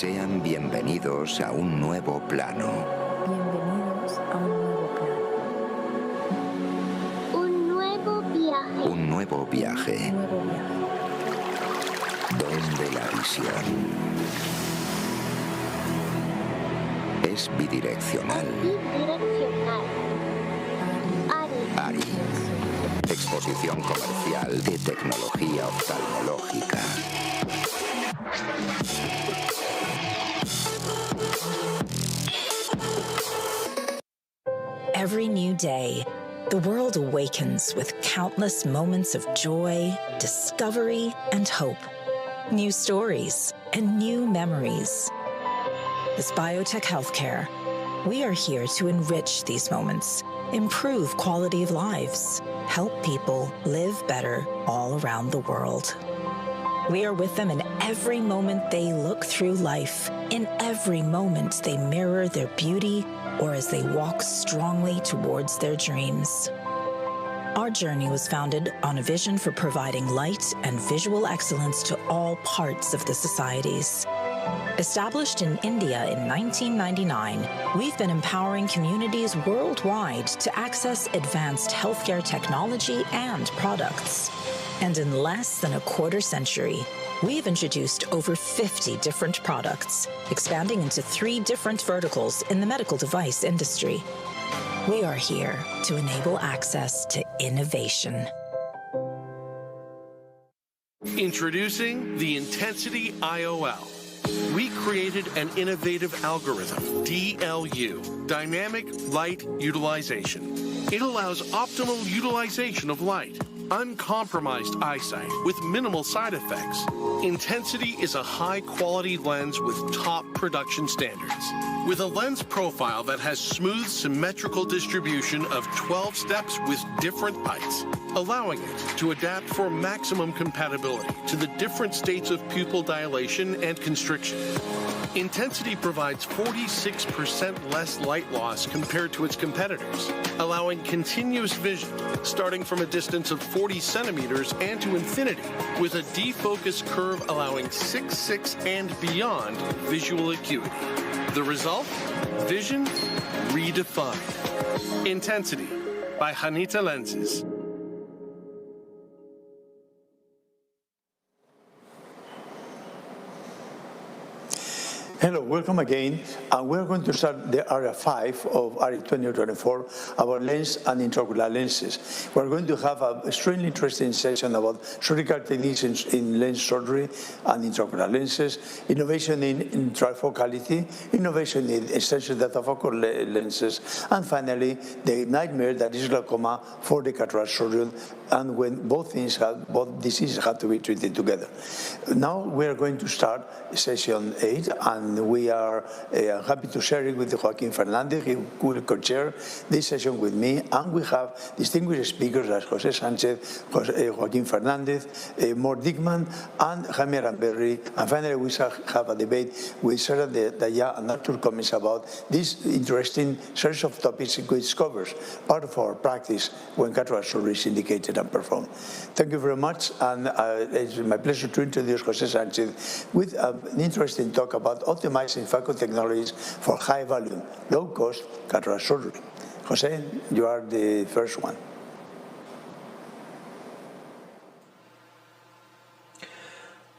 Sean bienvenidos a un nuevo plano. Bienvenidos a un nuevo plano. Un nuevo viaje. Un nuevo viaje. Nuevo viaje. Donde la visión es bidireccional. Bidireccional. ARI. Exposición comercial de tecnología oftalmológica. Every new day, the world awakens with countless moments of joy, discovery, and hope. New stories and new memories. As Biotech Healthcare, we are here to enrich these moments, improve quality of lives, help people live better all around the world. We are with them in every moment they look through life, in every moment they mirror their beauty, or as they walk strongly towards their dreams. Our journey was founded on a vision for providing light and visual excellence to all parts of the societies. Established in India in 1999, we've been empowering communities worldwide to access advanced healthcare technology and products. And in less than a quarter century, we've introduced over 50 different products, expanding into 3 different verticals in the medical device industry. We are here to enable access to innovation. Introducing the Intensity IOL. We created an innovative algorithm, DLU, Dynamic Light Utilization. It allows optimal utilization of light, uncompromised eyesight with minimal side effects. Intensity is a high-quality lens with top production standards. With a lens profile that has smooth, symmetrical distribution of 12 steps with different heights, allowing it to adapt for maximum compatibility to the different states of pupil dilation and constriction. Intensity provides 46% less light loss compared to its competitors, allowing continuous vision starting from a distance of 40 centimeters and to infinity, with a defocus curve allowing 6/6 and beyond visual acuity. The result? Vision redefined. Intensity by Hanita Lenses. Hello, welcome again. We're going to start the area 5 of ARI 2024 about lens and intraocular lenses. We're going to have an extremely interesting session about surgical techniques in lens surgery and intraocular lenses, innovation in trifocality, innovation in extension datafocal lenses, and finally, the nightmare that is glaucoma for the cataract surgeon, and when both diseases have to be treated together. Now we are going to start session 8, and we are happy to share it with Joaquin Fernandez. He will co-chair this session with me, and we have distinguished speakers like Jose Sanchez, Joaquin Fernandez, Mort Dickman, and Jaime Aramberri. And finally, we shall have a debate with Sarah Daya and Arthur Cummins about this interesting series of topics which covers part of our practice when cataract surgery is indicated and performed. Thank you very much, and it's my pleasure to introduce Jose Sanchez with an interesting talk about optimizing phaco technologies for high volume, low cost cataract surgery. Jose, you are the first one.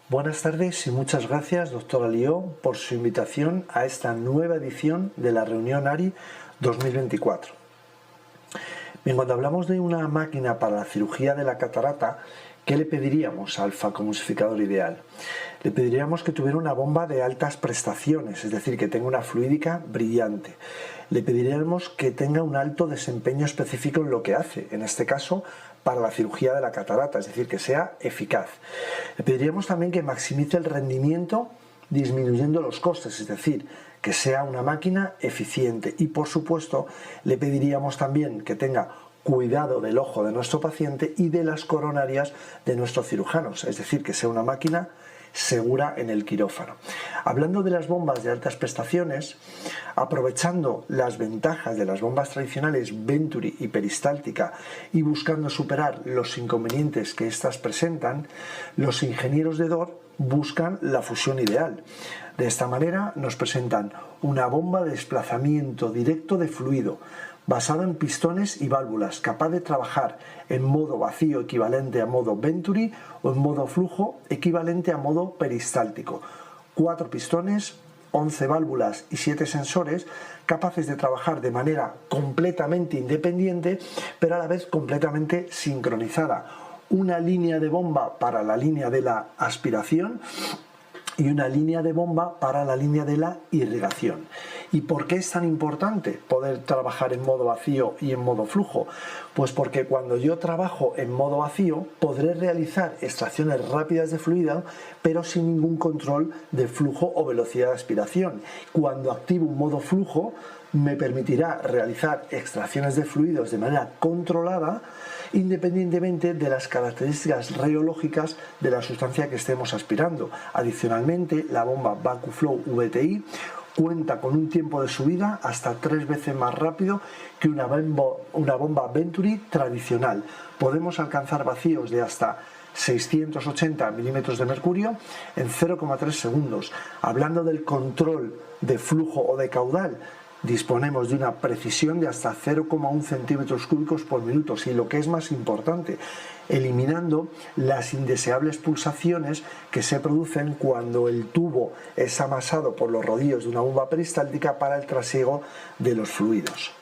Buenas tardes y muchas gracias, doctor Alió, por su invitación a esta nueva edición de la reunión ARI 2024. Bien, cuando hablamos de una máquina para la cirugía de la catarata, ¿qué le pediríamos al facoemulsificador ideal? Le pediríamos que tuviera una bomba de altas prestaciones, es decir, que tenga una fluídica brillante. Le pediríamos que tenga un alto desempeño específico en lo que hace, en este caso para la cirugía de la catarata, es decir, que sea eficaz. Le pediríamos también que maximice el rendimiento disminuyendo los costes, es decir, que sea una máquina eficiente. Y por supuesto, le pediríamos también que tenga cuidado del ojo de nuestro paciente y de las coronarias de nuestros cirujanos, es decir, que sea una máquina segura en el quirófano. Hablando de las bombas de altas prestaciones, aprovechando las ventajas de las bombas tradicionales Venturi y peristáltica y buscando superar los inconvenientes que éstas presentan, los ingenieros de DOR buscan la fusión ideal. De esta manera nos presentan una bomba de desplazamiento directo de fluido, basada en pistones y válvulas, capaz de trabajar en modo vacío equivalente a modo Venturi o en modo flujo equivalente a modo peristáltico. 4 pistones, 11 válvulas y 7 sensores capaces de trabajar de manera completamente independiente, pero a la vez completamente sincronizada. Una línea de bomba para la línea de la aspiración y una línea de bomba para la línea de la irrigación. ¿Y por qué es tan importante poder trabajar en modo vacío y en modo flujo? Pues porque cuando yo trabajo en modo vacío podré realizar extracciones rápidas de fluido, pero sin ningún control de flujo o velocidad de aspiración. Cuando activo un modo flujo me permitirá realizar extracciones de fluidos de manera controlada, independientemente de las características rheológicas de la sustancia que estemos aspirando. Adicionalmente, la bomba VacuFlow VTI cuenta con un tiempo de subida hasta 3 veces más rápido que una bomba Venturi tradicional. Podemos alcanzar vacíos de hasta 680 milímetros de mercurio en 0,3 segundos. Hablando del control de flujo o de caudal, disponemos de una precisión de hasta 0,1 centímetros cúbicos por minuto, y lo que es más importante, eliminando las indeseables pulsaciones que se producen cuando el tubo es amasado por los rodillos de una bomba peristáltica para el trasiego de los fluidos.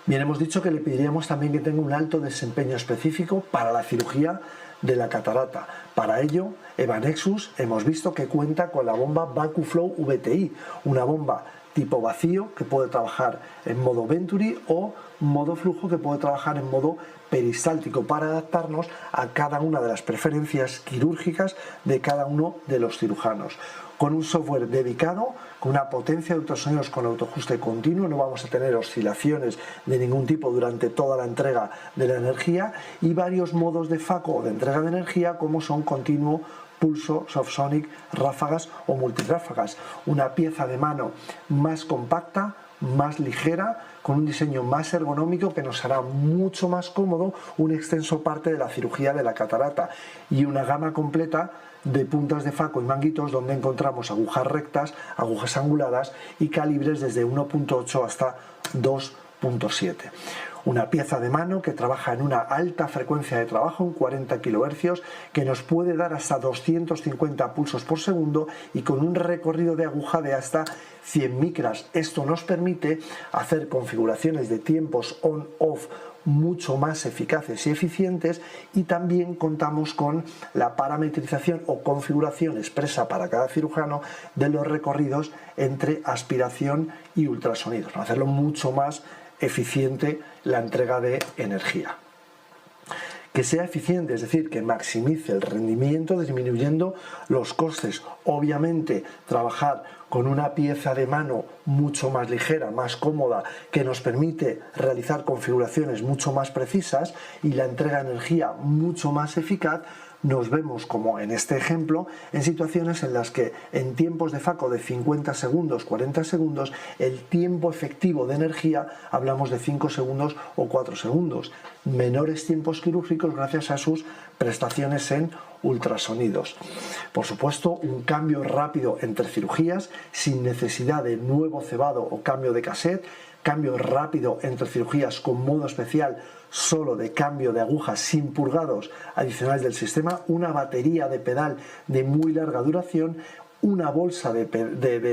Bien, hemos dicho que le pediríamos también que tenga un alto desempeño específico para la cirugía de la catarata. Para ello, Evanexus hemos visto que cuenta con la bomba VacuFlow VTI, una bomba tipo vacío que puede trabajar en modo Venturi o modo flujo que puede trabajar en modo peristáltico para adaptarnos a cada una de las preferencias quirúrgicas de cada uno de los cirujanos. Con un software dedicado, con una potencia de ultrasonidos con autoajuste continuo, no vamos a tener oscilaciones de ningún tipo durante toda la entrega de la energía, y varios modos de FACO o de entrega de energía como son continuo, pulso, Softsonic, ráfagas o multirráfagas. Una pieza de mano más compacta, más ligera, con un diseño más ergonómico que nos hará mucho más cómodo un extenso parte de la cirugía de la catarata, y una gama completa de puntas de FACO y manguitos donde encontramos agujas rectas, agujas anguladas y calibres desde 1.8 hasta 2.7. Una pieza de mano que trabaja en una alta frecuencia de trabajo en 40 kHz, que nos puede dar hasta 250 pulsos por segundo y con un recorrido de aguja de hasta 100 micras. Esto nos permite hacer configuraciones de tiempos on-off mucho más eficaces y eficientes, y también contamos con la parametrización o configuración expresa para cada cirujano de los recorridos entre aspiración y ultrasonidos, para hacerlo mucho más eficiente la entrega de energía. Que sea eficiente, es decir, que maximice el rendimiento disminuyendo los costes. Obviamente, trabajar con una pieza de mano mucho más ligera, más cómoda, que nos permite realizar configuraciones mucho más precisas y la entrega de energía mucho más eficaz. Nos vemos, como en este ejemplo, en situaciones en las que en tiempos de FACO de 50 segundos, 40 segundos, el tiempo efectivo de energía hablamos de 5 segundos o 4 segundos. Menores tiempos quirúrgicos gracias a sus prestaciones en ultrasonidos. Por supuesto, un cambio rápido entre cirugías sin necesidad de nuevo cebado o cambio de cassette, cambio rápido entre cirugías con modo especial solo de cambio de agujas sin purgados adicionales del sistema, una batería de pedal de muy larga duración, una bolsa de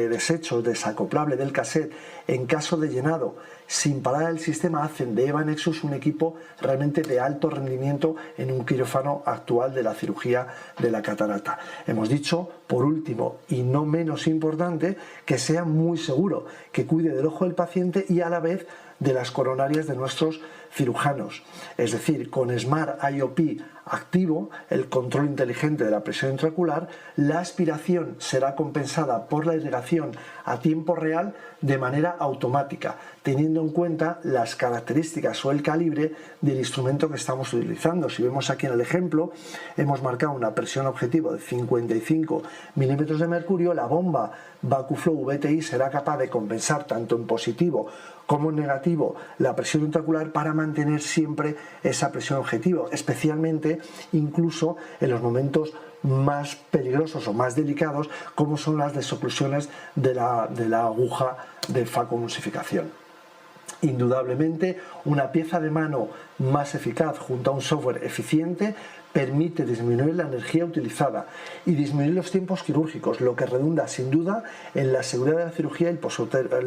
desechos desacoplable del cassette en caso de llenado sin parar el sistema, hacen de Evanexus un equipo realmente de alto rendimiento en un quirófano actual de la cirugía de la catarata. Hemos dicho, por último y no menos importante, que sea muy seguro, que cuide del ojo del paciente y a la vez de las coronarias de nuestros cirujanos. Es decir, con Smart IOP activo, el control inteligente de la presión intraocular, la aspiración será compensada por la irrigación a tiempo real de manera automática, teniendo en cuenta las características o el calibre del instrumento que estamos utilizando. Si vemos aquí en el ejemplo, hemos marcado una presión objetivo de 55 milímetros de mercurio. La bomba VacuFlow VTI será capaz de compensar tanto en positivo Como negativo, la presión intraocular para mantener siempre esa presión objetivo, especialmente incluso en los momentos más peligrosos o más delicados, como son las desoclusiones de la aguja de facoemulsificación. Indudablemente, una pieza de mano más eficaz junto a un software eficiente permite disminuir la energía utilizada y disminuir los tiempos quirúrgicos, lo que redunda sin duda en la seguridad de la cirugía y el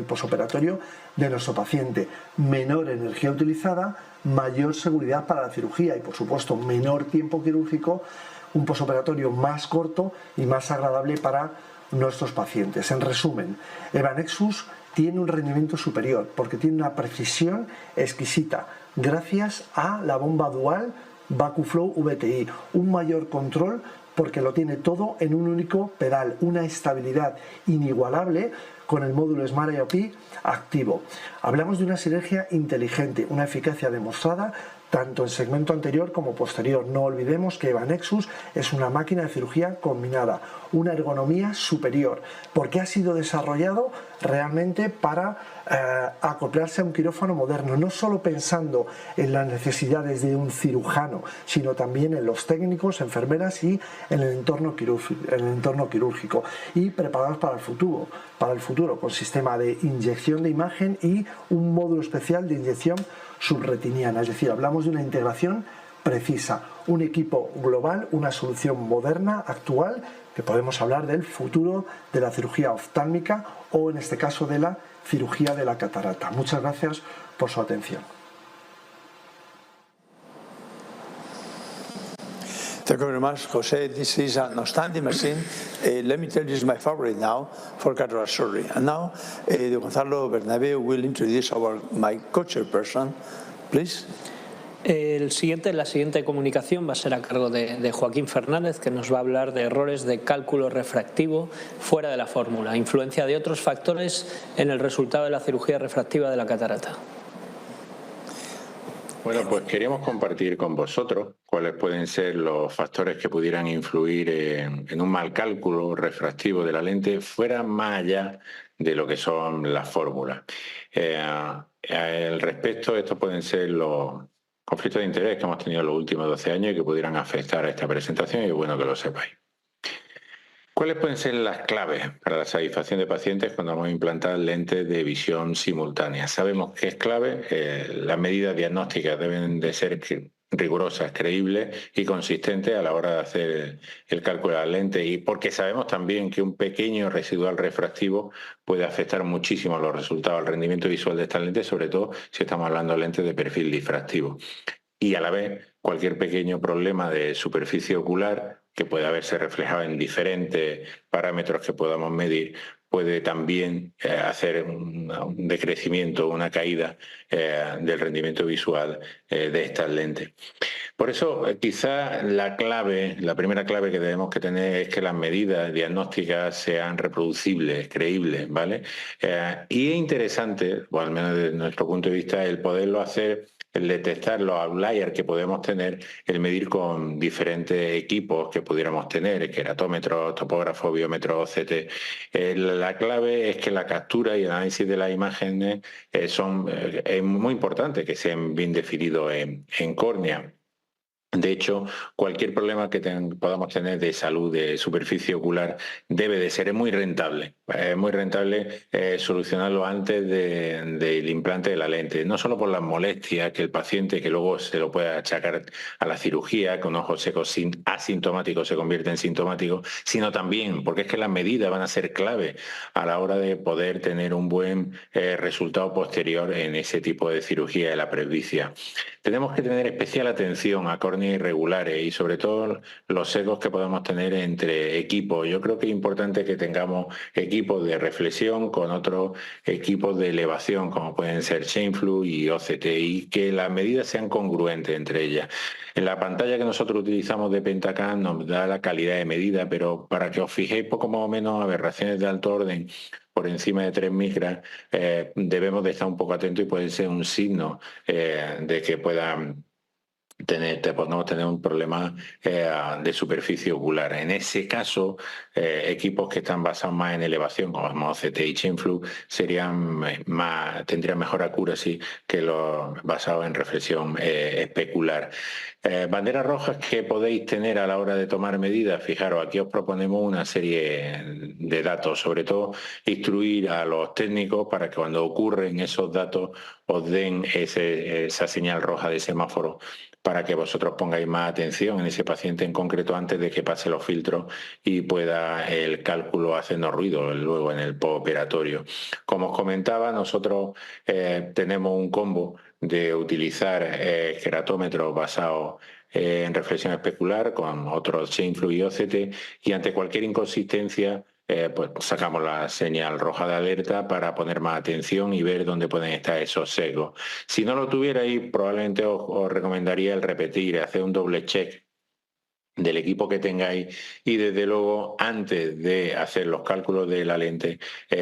posoperatorio de nuestro paciente. Menor energía utilizada, mayor seguridad para la cirugía y, por supuesto, menor tiempo quirúrgico, un posoperatorio más corto y más agradable para nuestros pacientes. En resumen, EVA NEXUS tiene un rendimiento superior porque tiene una precisión exquisita gracias a la bomba dual VacuFlow VTI, un mayor control porque lo tiene todo en un único pedal, una estabilidad inigualable con el módulo Smart IOP activo. Hablamos de una sinergia inteligente, una eficacia demostrada tanto en segmento anterior como posterior. No olvidemos que EVA NEXUS es una máquina de cirugía combinada, una ergonomía superior, porque ha sido desarrollado realmente para acoplarse a un quirófano moderno, no solo pensando en las necesidades de un cirujano, sino también en los técnicos, enfermeras y en el entorno quirúrgico, y preparados para el futuro con sistema de inyección de imagen y un módulo especial de inyección subretiniana. Es decir, hablamos de una integración precisa, un equipo global, una solución moderna, actual, que podemos hablar del futuro de la cirugía oftálmica o en este caso de la cirugía de la catarata. Muchas gracias por su atención. Thank you very much, Jose. This is an outstanding machine. Let me tell you, it's my favorite now for cataract surgery. And now, Gonzalo Bernabeu will introduce my co-chairperson. Please. La siguiente comunicación va a ser a cargo de Joaquín Fernández, que nos va a hablar de errores de cálculo refractivo fuera de la fórmula, influencia de otros factores en el resultado de la cirugía refractiva de la catarata. Bueno, pues queríamos compartir con vosotros cuáles pueden ser los factores que pudieran influir en un mal cálculo refractivo de la lente fuera más allá de lo que son las fórmulas. Al respecto, estos pueden ser los conflictos de interés que hemos tenido en los últimos 12 años y que pudieran afectar a esta presentación, y es bueno que lo sepáis. ¿Cuáles pueden ser las claves para la satisfacción de pacientes cuando vamos a implantar lentes de visión simultánea? Sabemos que es clave, las medidas diagnósticas deben de ser rigurosas, creíbles y consistentes a la hora de hacer el cálculo de las lentes, y porque sabemos también que un pequeño residual refractivo puede afectar muchísimo los resultados, el rendimiento visual de estas lentes, sobre todo si estamos hablando de lentes de perfil difractivo. Y a la vez, cualquier pequeño problema de superficie ocular que pueda verse reflejado en diferentes parámetros que podamos medir, puede también hacer un decrecimiento, una caída del rendimiento visual de estas lentes. Por eso, quizá la primera clave que debemos que tener es que las medidas diagnósticas sean reproducibles, creíbles, ¿vale? Y es interesante, o al menos desde nuestro punto de vista, el poderlo hacer, el detectar los outliers que podemos tener, el medir con diferentes equipos que pudiéramos tener, queratómetros, topógrafos, biómetros, OCT. La clave es que la captura y el análisis de las imágenes es muy importante que sean bien definidos en córnea. De hecho, cualquier problema que podamos tener de salud de superficie ocular debe de ser muy rentable. Es muy rentable solucionarlo antes del implante de la lente, no solo por las molestias que el paciente, que luego se lo puede achacar a la cirugía, que un ojo seco asintomático se convierte en sintomático, sino también porque es que las medidas van a ser clave a la hora de poder tener un buen resultado posterior en ese tipo de cirugía de la presbicia. Tenemos que tener especial atención a córneas irregulares y sobre todo los sesgos que podemos tener entre equipos. Yo creo que es importante que tengamos equipos de reflexión con otros equipos de elevación, como pueden ser ShaneFlu y OCT, y que las medidas sean congruentes entre ellas. En la pantalla que nosotros utilizamos de Pentacam nos da la calidad de medida, pero para que os fijéis poco más o menos aberraciones de alto orden por encima de 3 micras, debemos de estar un poco atentos y puede ser un signo de que puedan podemos tener un problema de superficie ocular. En ese caso, equipos que están basados más en elevación, como OCT y Chinflux, tendrían mejor accuracy que los basados en reflexión especular. Banderas rojas que podéis tener a la hora de tomar medidas. Fijaros, aquí os proponemos una serie de datos, sobre todo instruir a los técnicos para que cuando ocurren esos datos os den esa señal roja de semáforo, para que vosotros pongáis más atención en ese paciente en concreto antes de que pase los filtros y pueda el cálculo hacernos ruido luego en el postoperatorio. Como os comentaba, nosotros tenemos un combo de utilizar queratómetros basados en reflexión especular con otros Chinflux y OCT, y ante cualquier inconsistencia pues sacamos la señal roja de alerta para poner más atención y ver dónde pueden estar esos sesgos. Si no lo tuvierais, probablemente os recomendaría el repetir, hacer un doble check del equipo que tengáis y desde luego antes de hacer los cálculos de la lente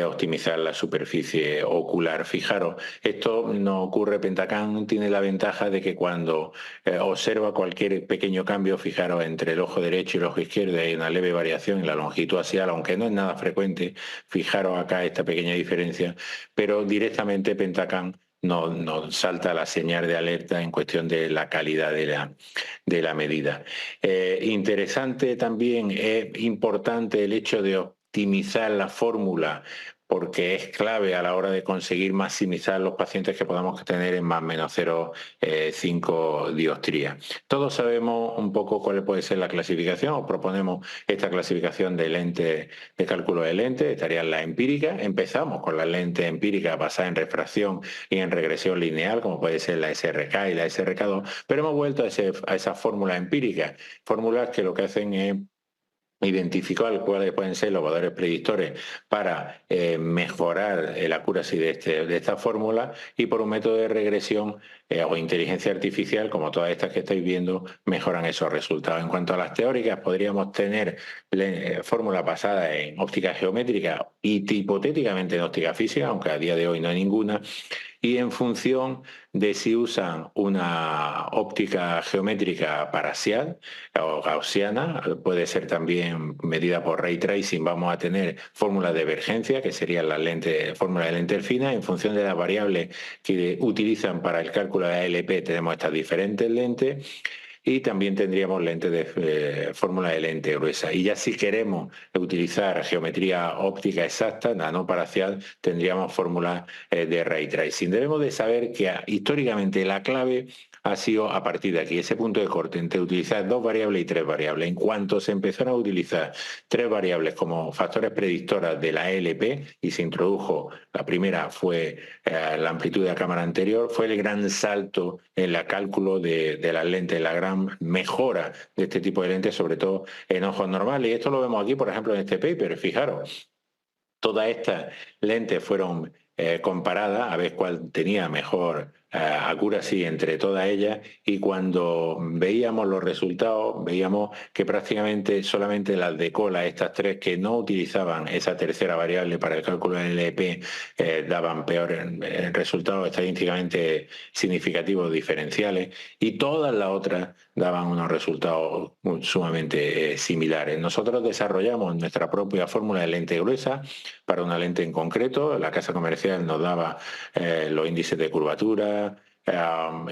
optimizar la superficie ocular. Fijaros, esto no ocurre. Pentacam tiene la ventaja de que cuando observa cualquier pequeño cambio, fijaros, entre el ojo derecho y el ojo izquierdo hay una leve variación en la longitud axial, aunque no es nada frecuente. Fijaros acá esta pequeña diferencia, pero directamente Pentacam no salta la señal de alerta en cuestión de la calidad de la medida. Interesante también, es importante el hecho de optimizar la fórmula, porque es clave a la hora de conseguir maximizar los pacientes que podamos tener en más o menos 0,5 dioptría. Todos sabemos un poco cuál puede ser la clasificación. Os proponemos esta clasificación de lentes, de cálculo de lentes, estarían las empíricas. Empezamos con las lentes empíricas basadas en refracción y en regresión lineal, como puede ser la SRK y la SRK2, pero hemos vuelto a esas fórmulas empíricas, fórmulas que lo que hacen es identificar cuáles pueden ser los valores predictores para mejorar el accuracy de esta fórmula, y por un método de regresión o inteligencia artificial, como todas estas que estáis viendo, mejoran esos resultados. En cuanto a las teóricas, podríamos tener fórmulas basadas en óptica geométrica y hipotéticamente en óptica física, aunque a día de hoy no hay ninguna, y en función de si usan una óptica geométrica parcial o gaussiana, puede ser también medida por ray tracing, vamos a tener fórmulas de emergencia, que serían las lentes, fórmulas de lentes finas. En función de las variables que utilizan para el cálculo de ALP, tenemos estas diferentes lentes. Y también tendríamos lentes de fórmula de lente gruesa. Y ya si queremos utilizar geometría óptica exacta, nanoparcial, tendríamos fórmulas de ray tracing. Debemos de saber que históricamente la clave ha sido a partir de aquí, ese punto de corte entre utilizar 2 variables y 3 variables. En cuanto se empezaron a utilizar 3 variables como factores predictoras de la ALP y se introdujo, la primera fue la amplitud de la cámara anterior, fue el gran salto en el cálculo de las lentes, la gran mejora de este tipo de lentes, sobre todo en ojos normales. Y esto lo vemos aquí, por ejemplo, en este paper. Fijaros, todas estas lentes fueron comparadas a ver cuál tenía mejor accuracy entre todas ellas, y cuando veíamos los resultados veíamos que prácticamente solamente las de cola, estas 3 que no utilizaban esa tercera variable para el cálculo del LP, daban peores resultados estadísticamente significativos diferenciales, y todas las otras daban unos resultados sumamente similares. Nosotros desarrollamos nuestra propia fórmula de lente gruesa para una lente en concreto. La casa comercial nos daba los índices de curvatura,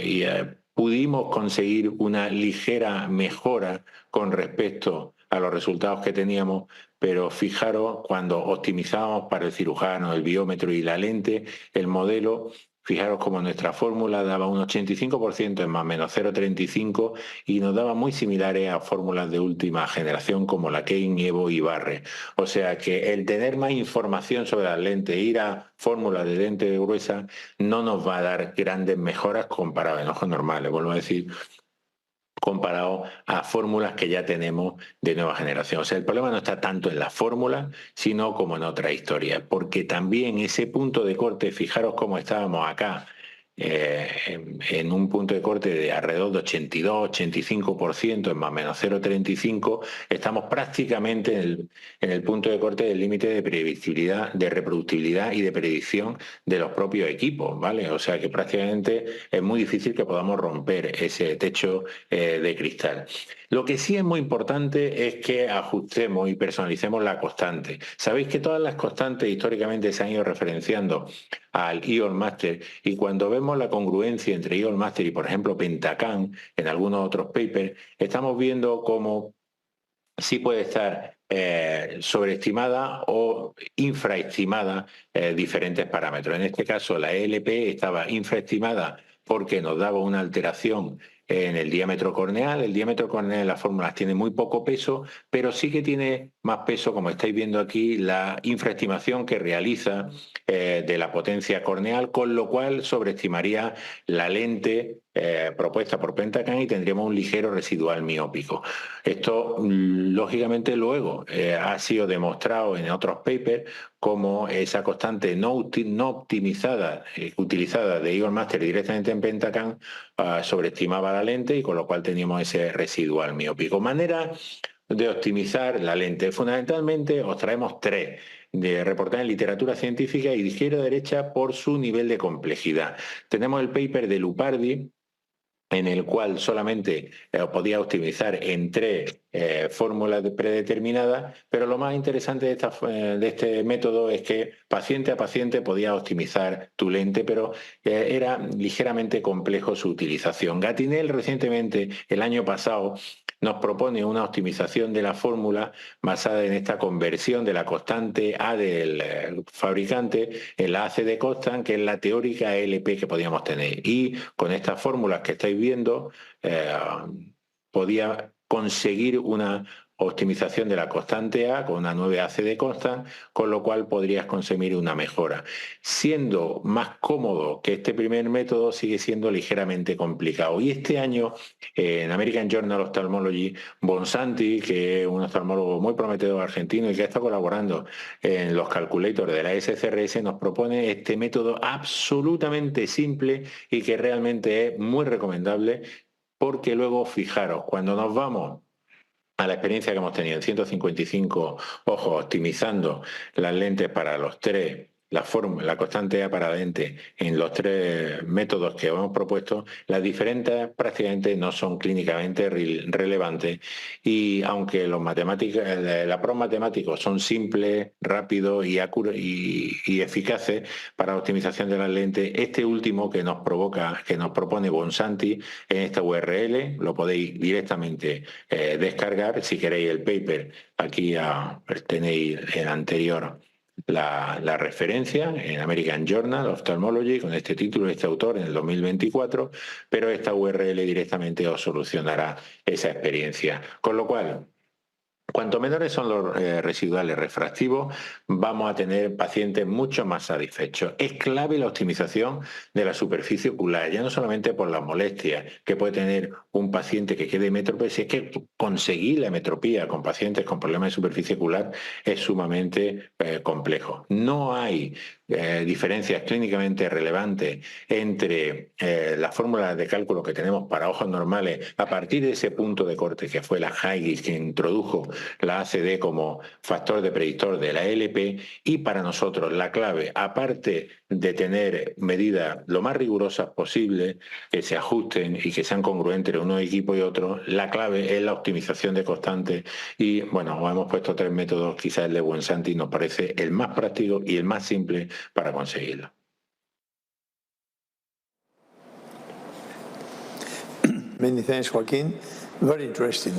y pudimos conseguir una ligera mejora con respecto a los resultados que teníamos, pero fijaros, cuando optimizábamos para el cirujano, el biómetro y la lente, el modelo, fijaros como nuestra fórmula daba un 85% en más o menos 0,35 y nos daba muy similares a fórmulas de última generación como la Kane, Evo y Barre. O sea que el tener más información sobre las lentes, ir a fórmulas de lente gruesa, no nos va a dar grandes mejoras comparado en ojos normales, vuelvo a decir, comparado a fórmulas que ya tenemos de nueva generación. O sea, el problema no está tanto en la fórmula, sino como en otra historia, porque también ese punto de corte, fijaros cómo estábamos acá en un punto de corte de alrededor de 82-85%, en más o menos 0,35, estamos prácticamente en el punto de corte del límite de previsibilidad, de reproductibilidad y de predicción de los propios equipos, ¿vale? O sea que prácticamente es muy difícil que podamos romper ese techo de cristal. Lo que sí es muy importante es que ajustemos y personalicemos la constante. Sabéis que todas las constantes históricamente se han ido referenciando al Eon Master, y cuando vemos la congruencia entre Eon Master y, por ejemplo, Pentacam en algunos otros papers, estamos viendo cómo sí puede estar sobreestimada o infraestimada diferentes parámetros. En este caso, la ELP estaba infraestimada porque nos daba una alteración en el diámetro corneal. El diámetro corneal en las fórmulas tiene muy poco peso, pero sí que tiene más peso, como estáis viendo aquí, la infraestimación que realiza de la potencia corneal, con lo cual sobreestimaría la lente propuesta por Pentacam y tendríamos un ligero residual miópico. Esto, lógicamente, luego ha sido demostrado en otros papers como esa constante no optimizada, utilizada de Eon Master directamente en Pentacam, sobreestimaba la lente y con lo cual teníamos ese residual miópico. Manera de optimizar la lente. Fundamentalmente os traemos tres de reportar en literatura científica y de izquierda a derecha por su nivel de complejidad. Tenemos el paper de Lupardi, en el cual solamente podía optimizar en tres fórmulas predeterminadas, pero lo más interesante de este método es que paciente a paciente podía optimizar tu lente, pero era ligeramente complejo su utilización. Gatinel recientemente, el año pasado, nos propone una optimización de la fórmula basada en esta conversión de la constante A del fabricante en la AC de constant, que es la teórica LP que podíamos tener. Y con estas fórmulas que estáis viendo, podía conseguir una optimización de la constante A con una 9AC de constant, con lo cual podrías conseguir una mejora. Siendo más cómodo que este primer método, sigue siendo ligeramente complicado. Y este año, en American Journal of Ophthalmology, Bonsanti, que es un oftalmólogo muy prometedor argentino y que está colaborando en los calculators de la SCRS, nos propone este método absolutamente simple y que realmente es muy recomendable, porque luego, fijaros, cuando nos vamos a la experiencia que hemos tenido en 155 ojos optimizando las lentes para los tres, la constante A para la lente en los tres métodos que hemos propuesto, las diferencias prácticamente no son clínicamente relevantes, y aunque los matemáticos son simples, rápidos y eficaces para la optimización de las lentes, este último que nos propone Bonsanti en esta URL, lo podéis directamente descargar. Si queréis el paper, aquí tenéis el anterior, la referencia en American Journal of Ophthalmology con este título de este autor en el 2024, pero esta URL directamente os solucionará esa experiencia. Con lo cual, cuanto menores son los residuales refractivos, vamos a tener pacientes mucho más satisfechos. Es clave la optimización de la superficie ocular, ya no solamente por las molestias que puede tener un paciente que quede metrópe, si es que conseguir la metropía con pacientes con problemas de superficie ocular es sumamente complejo. No hay diferencias clínicamente relevantes entre las fórmulas de cálculo que tenemos para ojos normales a partir de ese punto de corte que fue la Haigis, que introdujo la ACD como factor de predictor de la LP, y para nosotros la clave, aparte de tener medidas lo más rigurosas posible, que se ajusten y que sean congruentes entre unos equipos y otros, la clave es la optimización de constantes. Y bueno, hemos puesto tres métodos, quizás el de Bonsanti nos parece el más práctico y el más simple para conseguirlo. Many thanks, Joaquin. Very interesting,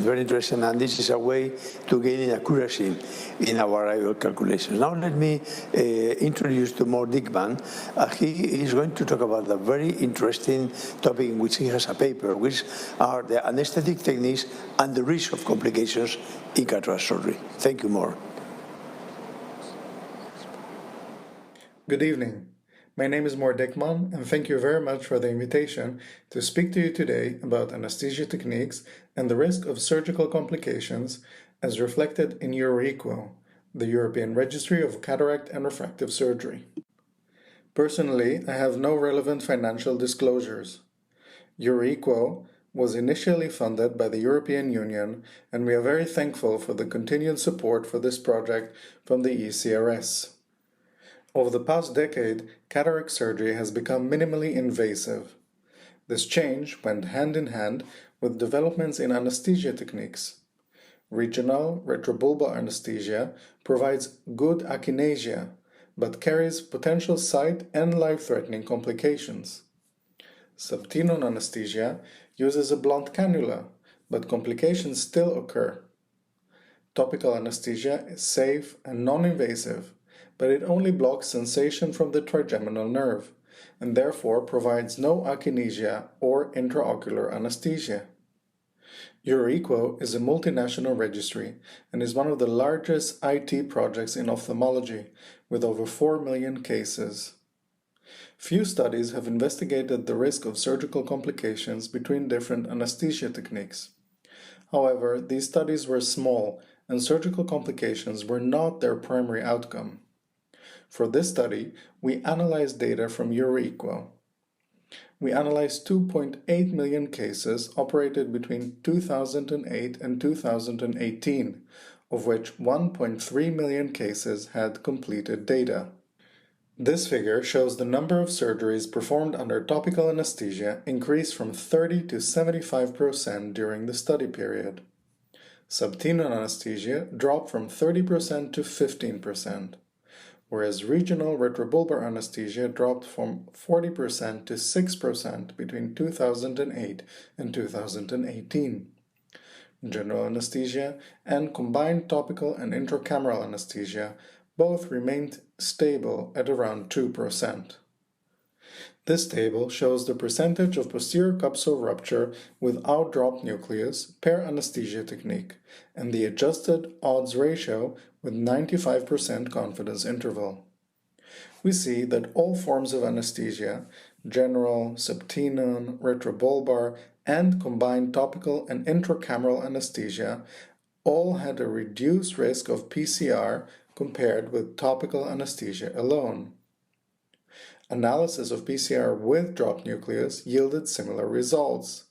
and this is a way to gain accuracy in our IOL calculations. Now let me introduce to Mor Dickman. He is going to talk about a very interesting topic in which he has a paper, which are the anesthetic techniques and the risk of complications in cataract surgery. Thank you, Mor. Good evening. My name is Mor Dickman, and thank you very much for the invitation to speak to you today about anesthesia techniques and the risk of surgical complications as reflected in EuroEqual, the European Registry of Cataract and Refractive Surgery. Personally, I have no relevant financial disclosures. EUREQUO was initially funded by the European Union, and we are very thankful for the continued support for this project from the ECRS. Over the past decade, cataract surgery has become minimally invasive. This change went hand in hand with developments in anesthesia techniques. Regional retrobulbar anesthesia provides good akinesia, but carries potential sight and life-threatening complications. Subtenon anesthesia uses a blunt cannula, but complications still occur. Topical anesthesia is safe and non-invasive, but it only blocks sensation from the trigeminal nerve, and therefore provides no akinesia or intraocular anesthesia. EUREQUO is a multinational registry and is one of the largest IT projects in ophthalmology, with over 4 million cases. Few studies have investigated the risk of surgical complications between different anesthesia techniques. However, these studies were small and surgical complications were not their primary outcome. For this study, we analyzed data from EUREQUO. We analyzed 2.8 million cases operated between 2008 and 2018, of which 1.3 million cases had completed data. This figure shows the number of surgeries performed under topical anesthesia increased from 30 to 75% during the study period. Subtenon anesthesia dropped from 30% to 15%. Whereas regional retrobulbar anesthesia dropped from 40% to 6% between 2008 and 2018. General anesthesia and combined topical and intracameral anesthesia both remained stable at around 2%. This table shows the percentage of posterior capsule rupture without dropped nucleus per anesthesia technique and the adjusted odds ratio with 95% confidence interval. We see that all forms of anesthesia, general, subtenon, retrobulbar, and combined topical and intracameral anesthesia, all had a reduced risk of PCR compared with topical anesthesia alone. Analysis of PCR with dropped nucleus yielded similar results.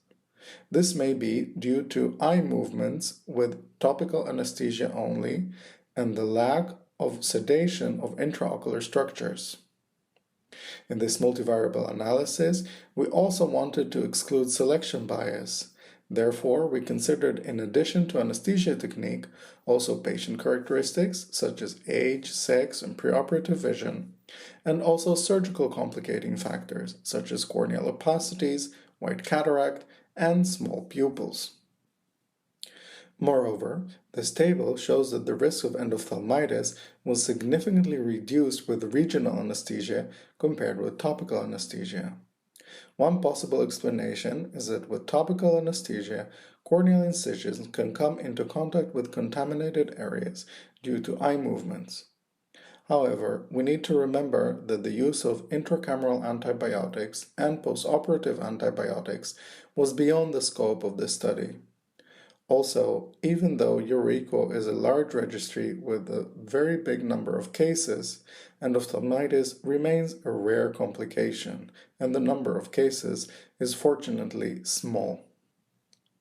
This may be due to eye movements with topical anesthesia only and the lack of sedation of intraocular structures. In this multivariable analysis, we also wanted to exclude selection bias. Therefore, we considered, in addition to anesthesia technique, also patient characteristics such as age, sex, and preoperative vision, and also surgical complicating factors such as corneal opacities, white cataract, and small pupils. Moreover, this table shows that the risk of endophthalmitis was significantly reduced with regional anesthesia compared with topical anesthesia. One possible explanation is that with topical anesthesia, corneal incisions can come into contact with contaminated areas due to eye movements. However, we need to remember that the use of intracameral antibiotics and postoperative antibiotics was beyond the scope of this study. Also, even though EUREQUO is a large registry with a very big number of cases, endophthalmitis remains a rare complication, and the number of cases is fortunately small.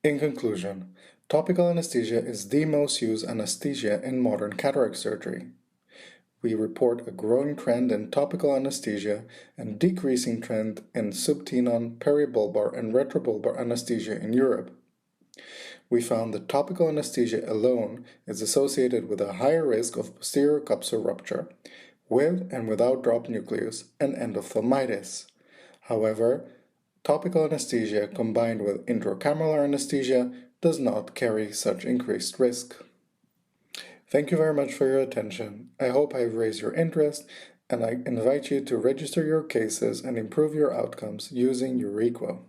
In conclusion, topical anesthesia is the most used anesthesia in modern cataract surgery. We report a growing trend in topical anesthesia and decreasing trend in subtenon, peribulbar, and retrobulbar anesthesia in Europe. We found that topical anesthesia alone is associated with a higher risk of posterior capsule rupture, with and without dropped nucleus, and endophthalmitis. However, topical anesthesia combined with intracameral anesthesia does not carry such increased risk. Thank you very much for your attention. I hope I have raised your interest, and I invite you to register your cases and improve your outcomes using EUREQUO.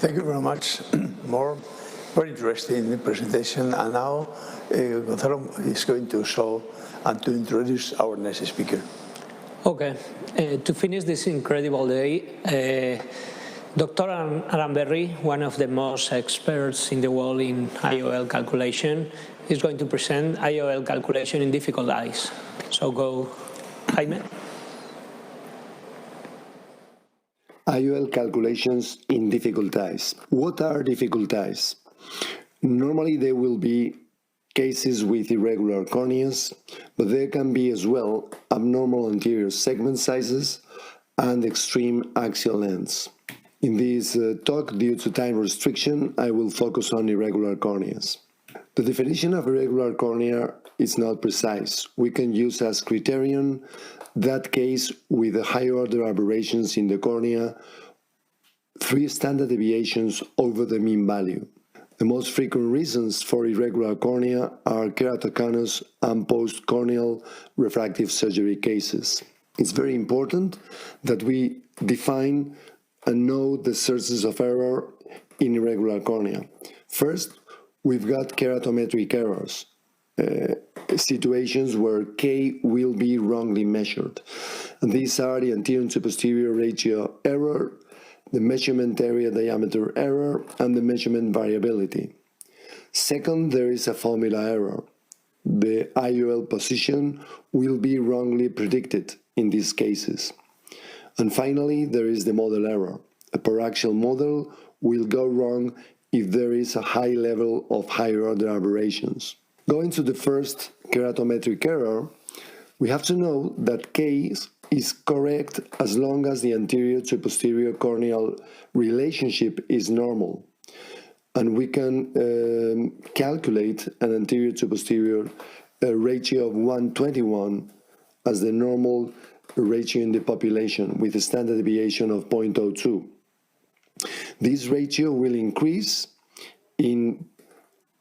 Thank you very much. More very interesting presentation. And now Gonzalo is going to show and to introduce our next speaker. Okay. To finish this incredible day, Dr. Aramberri, one of the most experts in the world in IOL calculation, is going to present IOL calculation in difficult eyes. So go, Jaime. IOL calculations in difficult eyes. What are difficult eyes? Normally there will be cases with irregular corneas, but there can be as well abnormal anterior segment sizes and extreme axial lengths. In this talk, due to time restriction, I will focus on irregular corneas. The definition of irregular cornea is not precise. We can use as criterion that case with the higher order aberrations in the cornea, 3 standard deviations over the mean value. The most frequent reasons for irregular cornea are keratoconus and post-corneal refractive surgery cases. It's very important that we define and know the sources of error in irregular cornea. First, we've got keratometric errors, situations where K will be wrongly measured. And these are the anterior to posterior ratio error, the measurement area diameter error, and the measurement variability. Second, there is a formula error. The IOL position will be wrongly predicted in these cases. And finally, there is the model error. A paraxial model will go wrong if there is a high level of higher order aberrations. Going to the first keratometric error, we have to know that K is correct as long as the anterior to posterior corneal relationship is normal. And we can calculate an anterior to posterior ratio of 1:21 as the normal ratio in the population with a standard deviation of 0.02. This ratio will increase in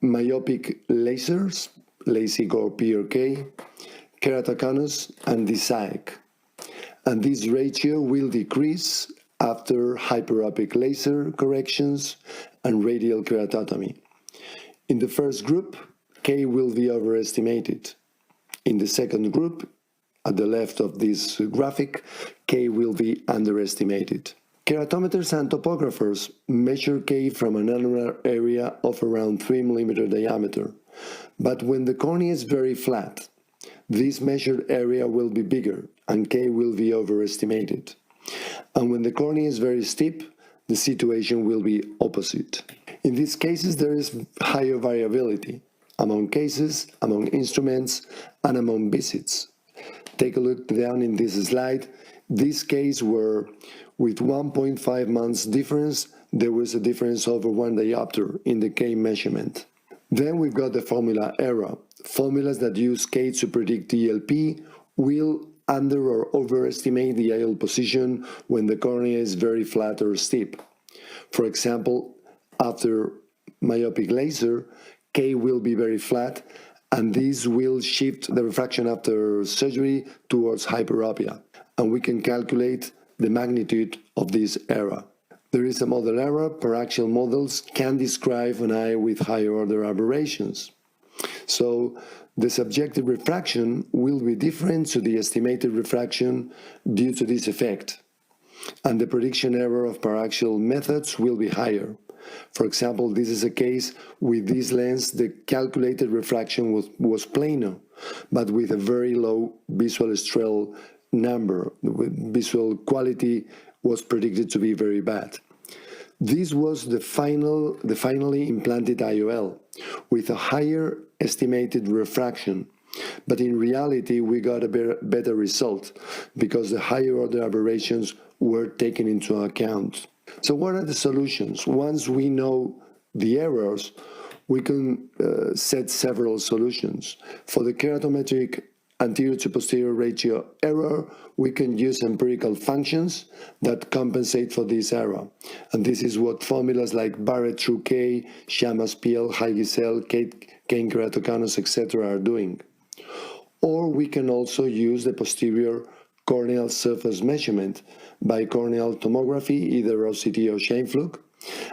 myopic lasers, LASIK or PRK, keratoconus, and DSAEK. And this ratio will decrease after hyperopic laser corrections and radial keratotomy. In the first group, K will be overestimated. In the second group, at the left of this graphic, K will be underestimated. Keratometers and topographers measure K from an annular area of around 3 mm diameter. But when the cornea is very flat, this measured area will be bigger and K will be overestimated. And when the cornea is very steep, the situation will be opposite. In these cases, there is higher variability among cases, among instruments, and among visits. Take a look down in this slide. This case where with 1.5 months difference, there was a difference over 1 diopter in the K measurement. Then we've got the formula error. Formulas that use K to predict DLP will under or overestimate the IOL position when the cornea is very flat or steep. For example, after myopic laser, K will be very flat, and this will shift the refraction after surgery towards hyperopia, and we can calculate the magnitude of this error. There is a model error. Paraxial models can describe an eye with higher order aberrations. So the subjective refraction will be different to the estimated refraction due to this effect, and the prediction error of paraxial methods will be higher. For example, this is a case with this lens, the calculated refraction was planar, but with a very low visual Strehl number. The visual quality was predicted to be very bad. This was the finally implanted IOL with a higher estimated refraction, but in reality we got a better result because the higher order aberrations were taken into account. So what are the solutions? Once we know the errors, we can set several solutions. For the keratometric anterior to posterior ratio error, we can use empirical functions that compensate for this error. And this is what formulas like Barrett through K, Shamas PL, Higgisel, Kane keratoconus, etc. are doing. Or we can also use the posterior corneal surface measurement by corneal tomography, either OCT or Scheimpflug.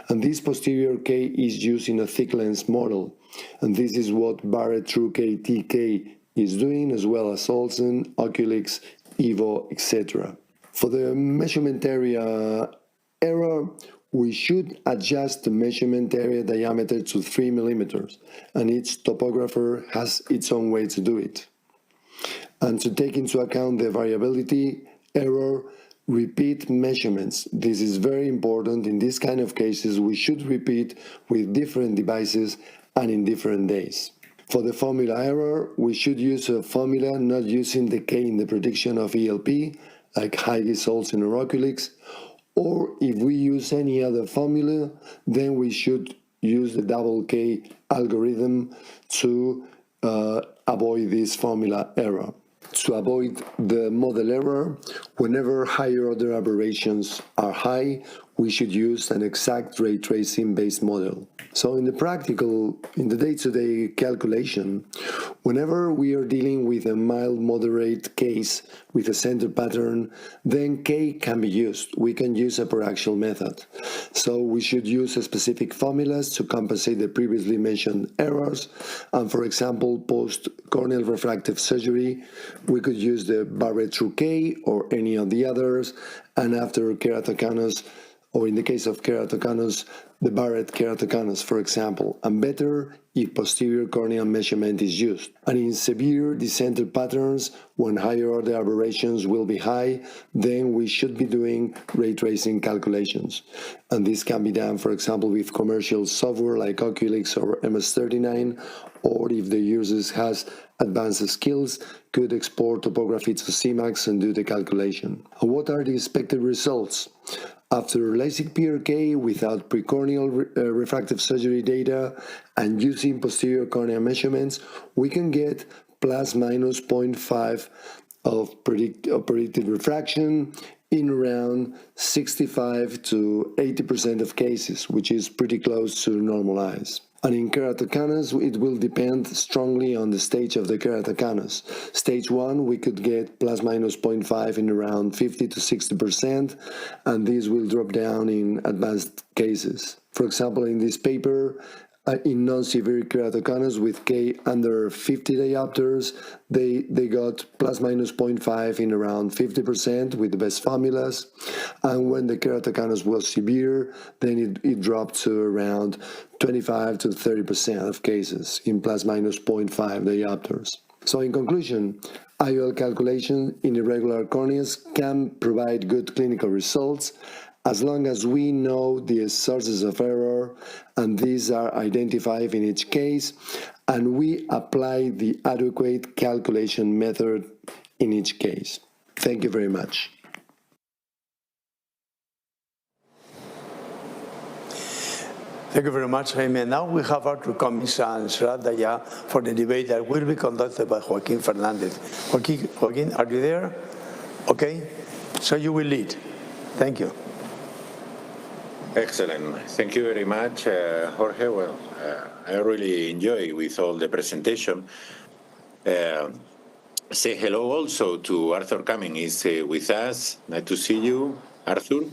And this posterior K is used in a thick lens model. And this is what Barrett through K TK is doing, as well as Olsen, Oculix, Evo, etc. For the measurement area error, we should adjust the measurement area diameter to 3 millimeters, and each topographer has its own way to do it. And to take into account the variability, error, repeat measurements. This is very important. In this kind of cases, we should repeat with different devices and in different days. For the formula error, we should use a formula not using the K in the prediction of ELP, like Heige, Solz, and Oroculix, or if we use any other formula, then we should use the double K algorithm to avoid this formula error. To avoid the model error, whenever higher order aberrations are high, we should use an exact ray tracing based model. So in the day-to-day calculation, whenever we are dealing with a mild moderate case with a center pattern, then K can be used. We can use a per axial method. So we should use specific formulas to compensate the previously mentioned errors. And for example, post corneal refractive surgery, we could use the Barrett through K or any of the others. And after keratoconus, or in the case of keratoconus, the Barrett keratoconus, for example, and better if posterior corneal measurement is used. And in severe decenter patterns, when higher order aberrations will be high, then we should be doing ray tracing calculations. And this can be done, for example, with commercial software like Oculix or MS39, or if the user has advanced skills, could export topography to CMAX and do the calculation. And what are the expected results? After LASIK PRK without precorneal refractive surgery data and using posterior cornea measurements, we can get plus minus 0.5 of predicted refraction in around 65 to 80% of cases, which is pretty close to normal eyes. And in keratoconus, it will depend strongly on the stage of the keratoconus. Stage 1, we could get plus minus 0.5 in around 50 to 60%, and this will drop down in advanced cases. For example, in this paper, in non-severe keratoconus with K under 50 diopters, they got plus minus 0.5 in around 50% with the best formulas. And when the keratoconus was severe, then it dropped to around 25 to 30% of cases in plus minus 0.5 diopters. So in conclusion, IOL calculation in irregular corneas can provide good clinical results as long as we know the sources of error, and these are identified in each case, and we apply the adequate calculation method in each case. Thank you very much. Thank you very much, Jaime. Now we have our two comments and Shraddha for the debate that will be conducted by Joaquin Fernandez. Joaquin, are you there? Okay, so you will lead. Thank you. Excellent. Thank you very much, Jorge. Well, I really enjoy with all the presentation. Say hello also to Arthur Cumming is with us. Nice to see you, Arthur.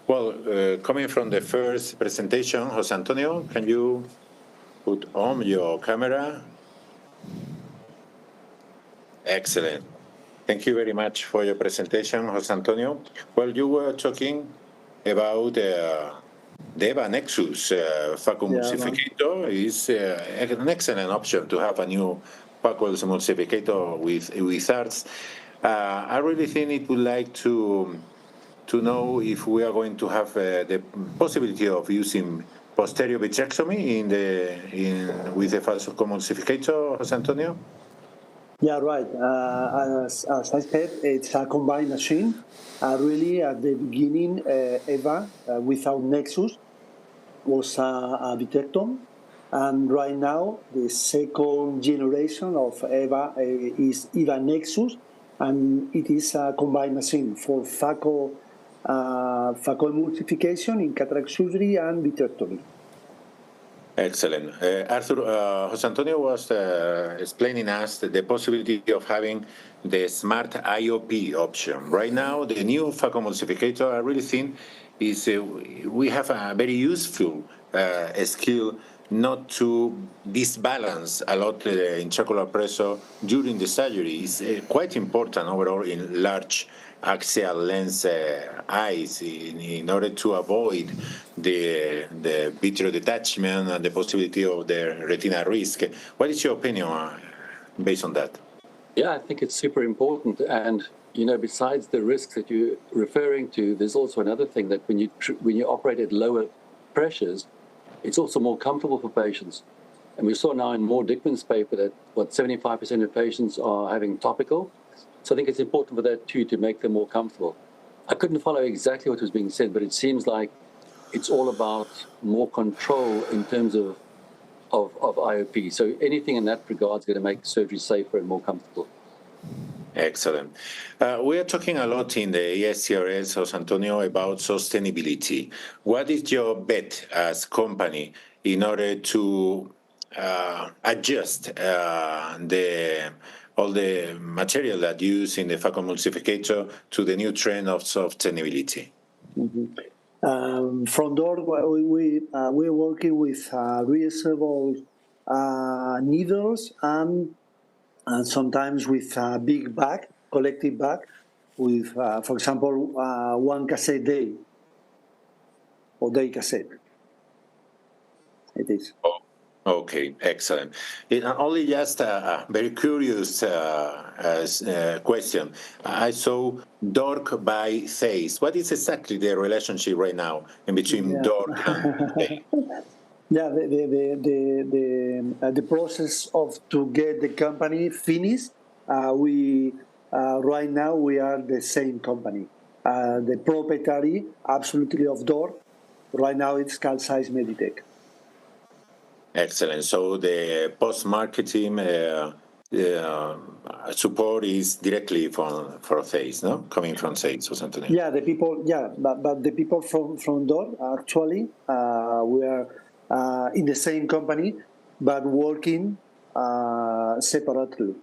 Well, coming from the first presentation, Jose Antonio, can you put on your camera? Excellent. Thank you very much for your presentation, Jose Antonio. Well, you were talking about the EVA Nexus phacoemulsificator is an excellent option to have a new phacoemulsificator with ARTS. I really think it would like to know if we are going to have the possibility of using posterior vitrectomy with the phacoemulsificator, Jose Antonio. Yeah, right. As I said, it's a combined machine. Really, at the beginning, EVA without Nexus was a vitrectom, and right now the second generation of EVA is EVA Nexus, and it is a combined machine for phacoemulsification in cataract surgery and vitrectomy. Excellent. Arthur, Jose Antonio was explaining us the possibility of having the smart IOP option. Right now, the new phacoemulsificator, I really think, is we have a very useful skill not to disbalance a lot the intraocular pressure during the surgery is quite important overall in large axial lens eyes in order to avoid the vitreal detachment and the possibility of the retina risk. What is your opinion based on that? Yeah, I think it's super important. And, you know, besides the risks that you're referring to, there's also another thing that when you operate at lower pressures, it's also more comfortable for patients. And we saw now in Moore Dickman's paper that 75% of patients are having topical. So I think it's important for that too, to make them more comfortable. I couldn't follow exactly what was being said, but it seems like it's all about more control in terms of IOP. So anything in that regard is going to make surgery safer and more comfortable. Excellent. We are talking a lot in the ESCRS, Jose Antonio, about sustainability. What is your bet as company in order to adjust all the material that you use in the phacoemulsificator to the new trend of sustainability? Mm-hmm. From DOR, we're working with reusable needles and sometimes with a big bag, collective bag, with, for example, one cassette day or day cassette. It is. Oh, okay, excellent. Only just a very curious question. I saw DORC by Zeiss. What is exactly the relationship right now in between DORC and Zeiss? Yeah, the process to get the company finished. Right now we are the same company. The proprietary, absolutely of DOR. Right now it's called Zeiss Meditech. Excellent. So the post-marketing support is directly for Zeiss, no? Coming from Zeiss, Jose Antonio. Yeah, the people. Yeah, but the people from DOR actually we are. In the same company, but working separately.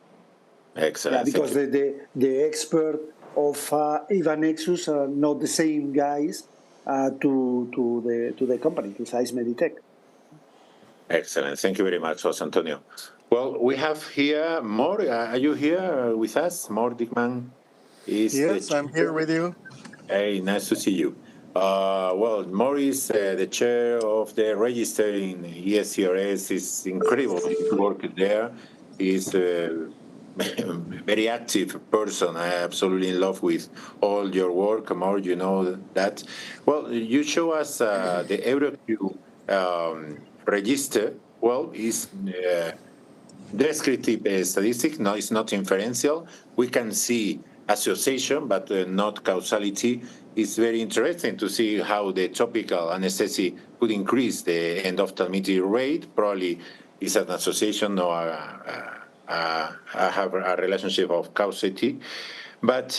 Excellent. Yeah, because the expert of EVA Nexus are not the same guys to the company, to Zeiss Meditech. Excellent. Thank you very much, Jose Antonio. Well, we have here Moore. Are you here with us? Moore Dickman is. Yes, I'm here with you. Hey, nice to see you. Well, Maurice, the chair of the register in ESCRS, is incredible to work there. He's a very active person. I'm absolutely in love with all your work, Maur, you know that. Well, you show us the EuroQ register. Well, it's descriptive statistic. No, it's not inferential. We can see association, but not causality. It's very interesting to see how the topical anesthetic could increase the endophthalmitis rate. Probably it's an association or have a relationship of causality. But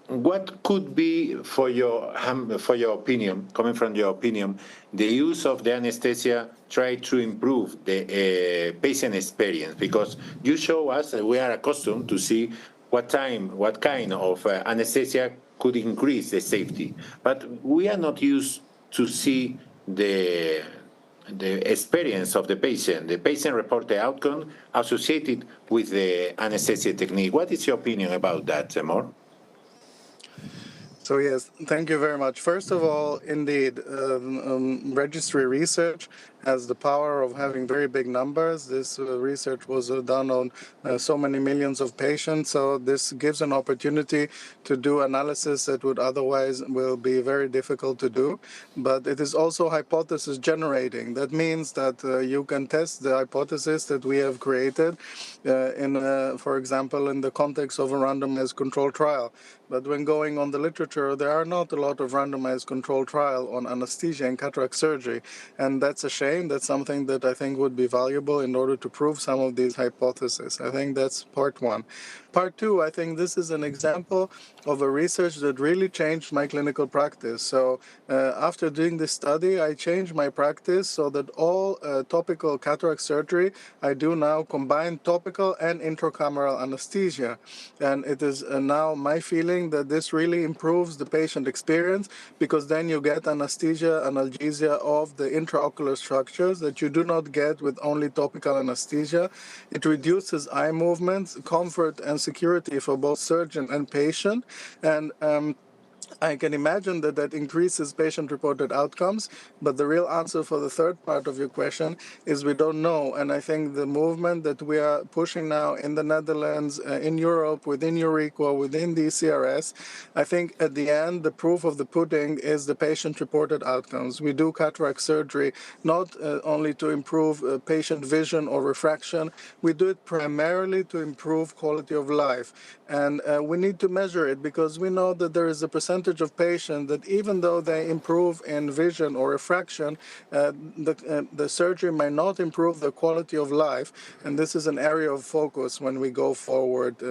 what could be, for your opinion, coming from your opinion, the use of the anesthesia try to improve the patient experience? Because you show us that we are accustomed to see what kind of anesthesia could increase the safety. But we are not used to see the experience of the patient report the outcome associated with the anesthesia technique. What is your opinion about that, Moore? So yes, thank you very much. First of all, indeed, registry research has the power of having very big numbers. This research was done on so many millions of patients, so this gives an opportunity to do analysis that would otherwise will be very difficult to do. But it is also hypothesis generating. That means that you can test the hypothesis that we have created for example, in the context of a randomized control trial. But when going on the literature, there are not a lot of randomized control trial on anesthesia and cataract surgery. And that's a shame. That's something that I think would be valuable in order to prove some of these hypotheses. I think that's part one. Part two, I think this is an example of a research that really changed my clinical practice. So after doing this study, I changed my practice so that all topical cataract surgery, I do now combine topical and intracameral anesthesia. And it is now my feeling that this really improves the patient experience, because then you get anesthesia, analgesia of the intraocular structure structures that you do not get with only topical anesthesia. It reduces eye movements, comfort and security for both surgeon and patient, and I can imagine that that increases patient-reported outcomes, but the real answer for the third part of your question is we don't know. And I think the movement that we are pushing now in the Netherlands, in Europe, within EUREQA, within the CRS, I think at the end, the proof of the pudding is the patient-reported outcomes. We do cataract surgery not only to improve patient vision or refraction, we do it primarily to improve quality of life. And we need to measure it because we know that there is a percentage of patients that even though they improve in vision or refraction, the surgery may not improve the quality of life. And this is an area of focus when we go forward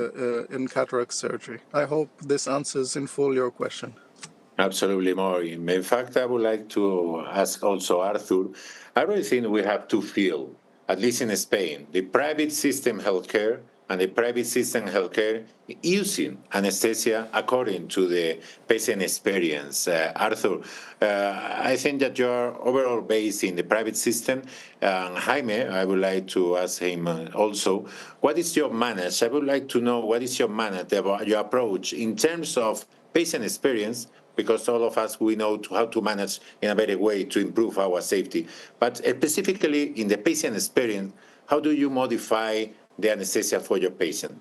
in cataract surgery. I hope this answers in full your question. Absolutely, Maury. In fact, I would like to ask also Arthur. I really think we have to feel, at least in Spain, the private system healthcare and the private system healthcare using anesthesia according to the patient experience. Arthur, I think that you're overall based in the private system. Jaime, I would like to ask him also, what is your manage? I would like to know what is your manage, your approach in terms of patient experience, because all of us, we know how to manage in a better way to improve our safety. But specifically in the patient experience, how do you modify the anesthesia for your patient?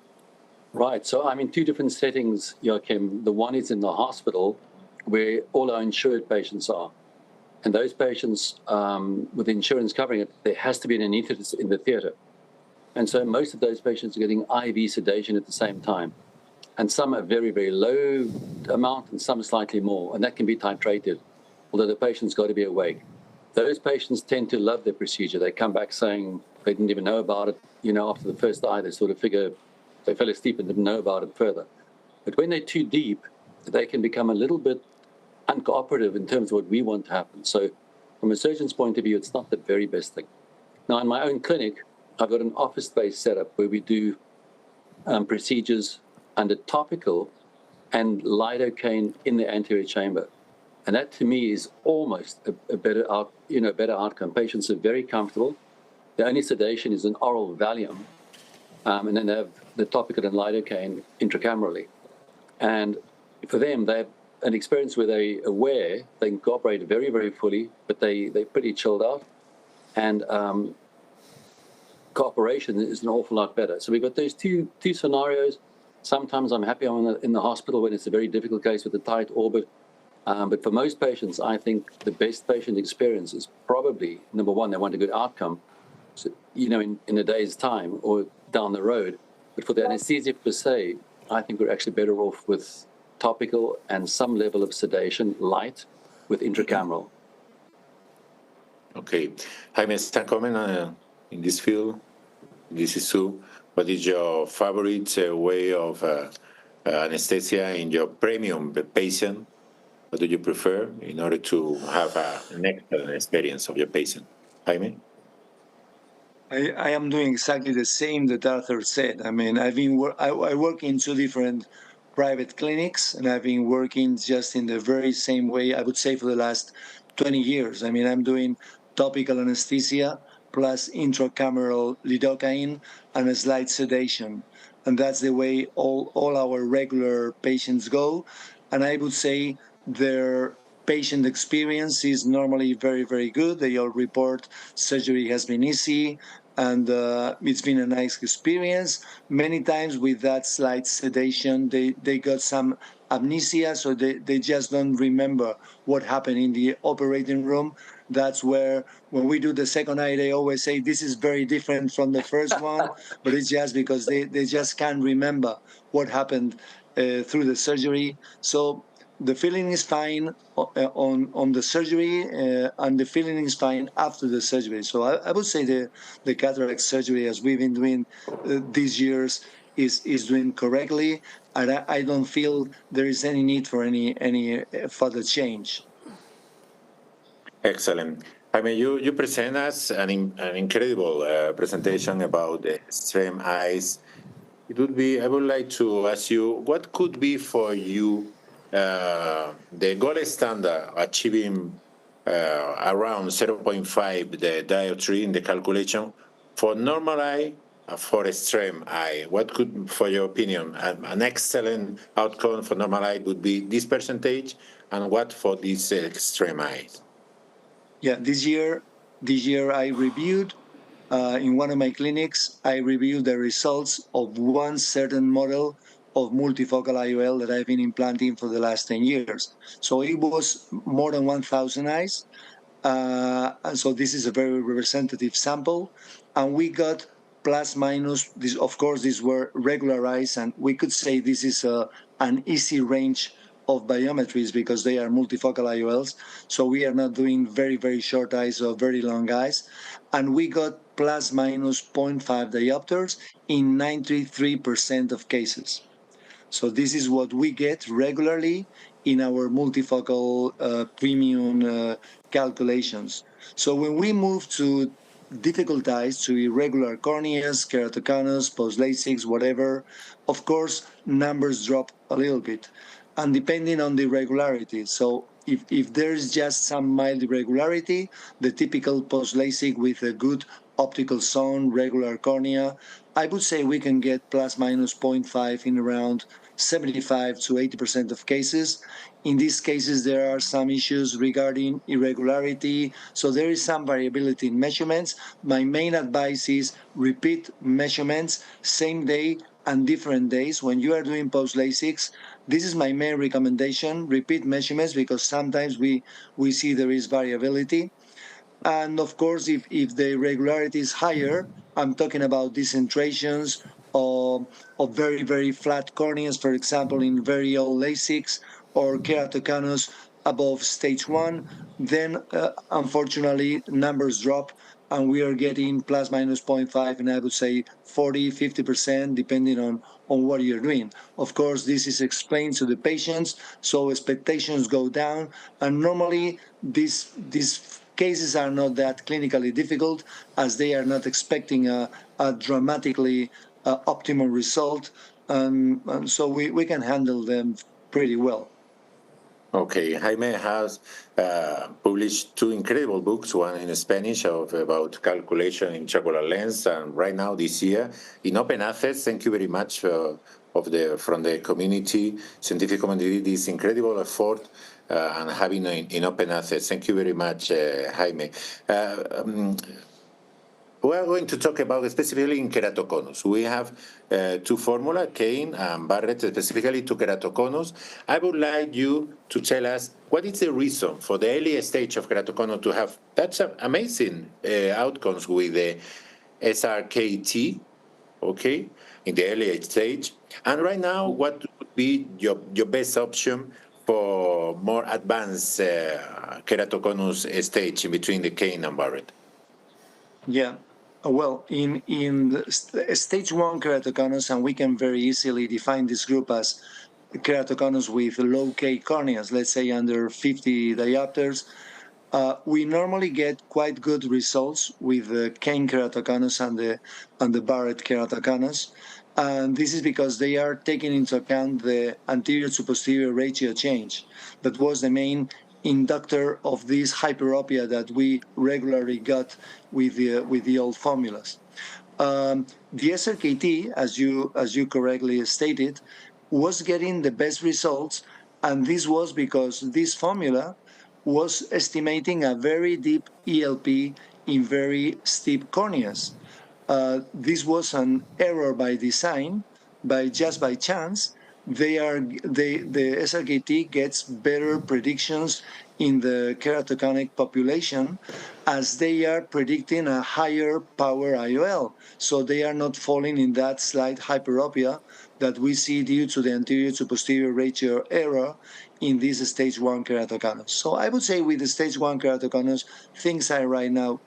Right. So I'm in two different settings, Joachim. The one is in the hospital where all our insured patients are. And those patients with insurance covering it, there has to be an anesthetist in the theater. And so most of those patients are getting IV sedation at the same time. And some are very, very low amount and some slightly more. And that can be titrated, although the patient's got to be awake. Those patients tend to love the procedure. They come back saying they didn't even know about it. After the first eye, they sort of figure they fell asleep and didn't know about it further. But when they're too deep, they can become a little bit uncooperative in terms of what we want to happen. So from a surgeon's point of view, it's not the very best thing. Now, in my own clinic, I've got an office-based setup where we do procedures under topical and lidocaine in the anterior chamber. And that, to me, is almost a better outcome. Patients are very comfortable. The only sedation is an oral Valium, and then they have the topical and lidocaine intracamerally. And for them, they have an experience where they're aware, they can cooperate very, very fully, but they're pretty chilled out. And cooperation is an awful lot better. So we've got those two scenarios. Sometimes I'm happy I'm in the hospital when it's a very difficult case with a tight orbit. But for most patients, I think the best patient experience is probably, number one, they want a good outcome, so, in a day's time or down the road. But for the anesthesia per se, I think we're actually better off with topical and some level of sedation, light, with intracameral. Okay. Jaime, start comment in this field, this issue. What is your favorite way of anesthesia in your premium patient? What do you prefer in order to have an excellent experience of your patient? Jaime? I am doing exactly the same that Arthur said. I mean, I work in two different private clinics, and I've been working just in the very same way, I would say, for the last 20 years. I mean, I'm doing topical anesthesia plus intracameral lidocaine and a slight sedation. And that's the way all our regular patients go. And I would say their patient experience is normally very, very good. They all report surgery has been easy and it's been a nice experience. Many times with that slight sedation, they got some amnesia, so they just don't remember what happened in the operating room. That's where, when we do the second eye, they always say, this is very different from the first one, but it's just because they just can't remember what happened through the surgery. So the feeling is fine on the surgery, and the feeling is fine after the surgery. So I would say the cataract surgery, as we've been doing these years, is doing correctly, and I don't feel there is any need for any further change. Excellent. I mean, you present us an incredible presentation about the extreme eyes. It would be, I would like to ask you, what could be for you the gold standard achieving around 0.5 the dioptry in the calculation for normal eye, for extreme eye. What could, for your opinion, an excellent outcome for normal eye would be this percentage, and what for this extreme eye? Yeah, this year I reviewed in one of my clinics, I reviewed the results of one certain model of multifocal IOL that I've been implanting for the last 10 years. So it was more than 1,000 eyes. And so this is a very representative sample. And we got plus minus, this, of course, these were regular eyes, and we could say this is an easy range of biometries because they are multifocal IOLs. So we are not doing very, very short eyes or very long eyes. And we got plus minus 0.5 diopters in 93% of cases. So this is what we get regularly in our multifocal premium calculations. So when we move to difficult eyes, to irregular corneas, keratoconus, post-LASIK, whatever, of course, numbers drop a little bit. And depending on the irregularity. So if there's just some mild irregularity, the typical post-LASIK with a good optical zone, regular cornea, I would say we can get plus minus 0.5 in around 75 to 80% of cases. In these cases, there are some issues regarding irregularity, so there is some variability in measurements. My main advice is repeat measurements, same day and different days. When you are doing post-LASIK, this is my main recommendation, repeat measurements, because sometimes we see there is variability. And of course, if the irregularity is higher, I'm talking about decentrations of very, very flat corneas, for example, in very old LASIKs, or keratoconus above stage 1, then unfortunately numbers drop and we are getting plus minus 0.5, and I would say 40, 50%, depending on what you're doing. Of course, this is explained to the patients, so expectations go down, and normally these cases are not that clinically difficult, as they are not expecting a dramatically optimal result, and so we can handle them pretty well. Okay, Jaime has published 2 incredible books, one in Spanish about calculation in intraocular lens, and right now this year in open access. Thank you very much from the community, scientific community, this incredible effort and having in open access. Thank you very much, Jaime. We are going to talk about specifically in keratoconus. We have 2 formula, Kane and Barrett, specifically to keratoconus. I would like you to tell us what is the reason for the early stage of keratoconus to have such amazing outcomes with the SRKT, okay, in the early stage. And right now, what would be your best option for more advanced keratoconus stage in between the Kane and Barrett? Yeah. Well, in stage 1 keratoconus, and we can very easily define this group as keratoconus with low K corneas, let's say under 50 diopters, we normally get quite good results with the Kane keratoconus and the Barrett keratoconus. And this is because they are taking into account the anterior to posterior ratio change. That was the main inductor of this hyperopia that we regularly got with the old formulas. The SRKT, as you correctly stated, was getting the best results, and this was because this formula was estimating a very deep ELP in very steep corneas. This was an error by design, just by chance. The SRKT gets better predictions in the keratoconic population as they are predicting a higher power IOL. So they are not falling in that slight hyperopia that we see due to the anterior to posterior ratio error in this stage 1 keratoconus. So I would say with the stage 1 keratoconus, things are right now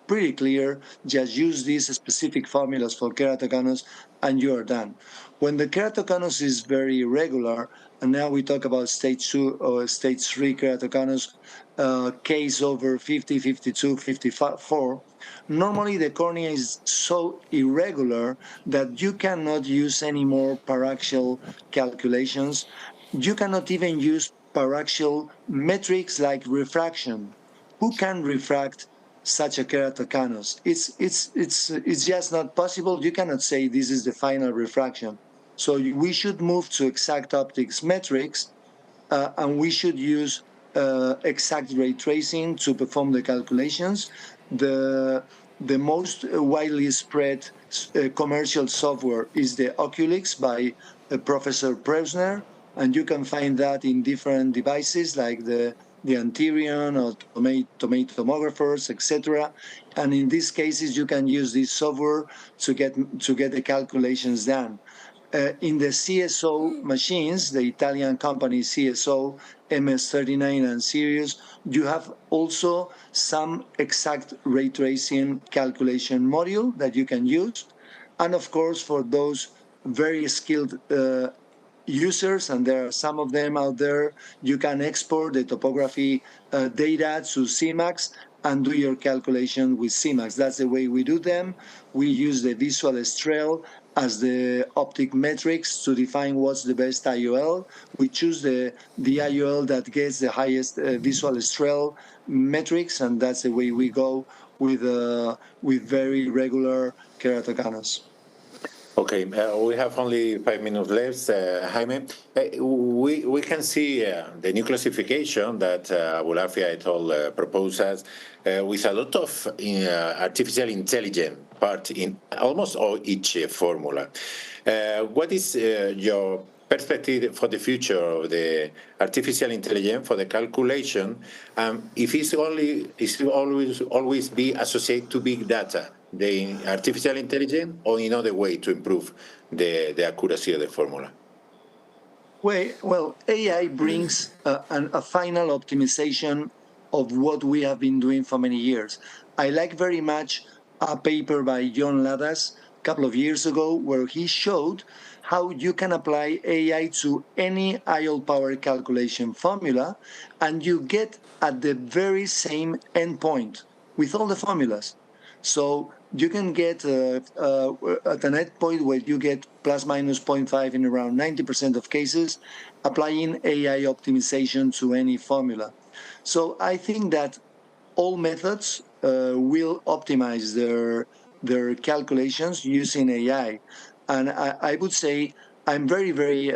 pretty clear. Just use these specific formulas for keratoconus and you are done. When the keratoconus is very irregular, and now we talk about stage 2 or stage 3 keratoconus, case over 50, 52, 54, normally the cornea is so irregular that you cannot use any more paraxial calculations. You cannot even use paraxial metrics like refraction. who can refract such a keratoconus? It's just not possible. You cannot say this is the final refraction. So we should move to exact optics metrics, and we should use exact ray tracing to perform the calculations. The most widely spread commercial software is the Oculix by Professor Presner, and you can find that in different devices like the Antirion or Tomato tomographers, etc. And in these cases, you can use this software to get the calculations done. In the CSO machines, the Italian company CSO, MS39 and Sirius, you have also some exact ray tracing calculation module that you can use. And of course, for those very skilled users, and there are some of them out there, you can export the topography data to CMAX and do your calculation with CMAX. That's the way we do them. We use the visual strail as the optic metrics to define what's the best IOL. We choose the IOL that gets the highest visual strail metrics, and that's the way we go with very regular keratoconus. Okay, we have only 5 minutes left, Jaime. We can see the new classification that Abulafia et al. Proposes with a lot of artificial intelligence part in almost each formula. What is your perspective for the future of the artificial intelligence for the calculation? If it's always be associated to big data, the artificial intelligence, or in other way to improve the accuracy of the formula? Well, AI brings a final optimization of what we have been doing for many years. I like very much a paper by John Ladas a couple of years ago where he showed how you can apply AI to any IOL power calculation formula, and you get at the very same endpoint with all the formulas. So you can get at an endpoint where you get plus minus 0.5 in around 90% of cases, applying AI optimization to any formula. So I think that all methods will optimize their calculations using AI. And I would say I'm very, very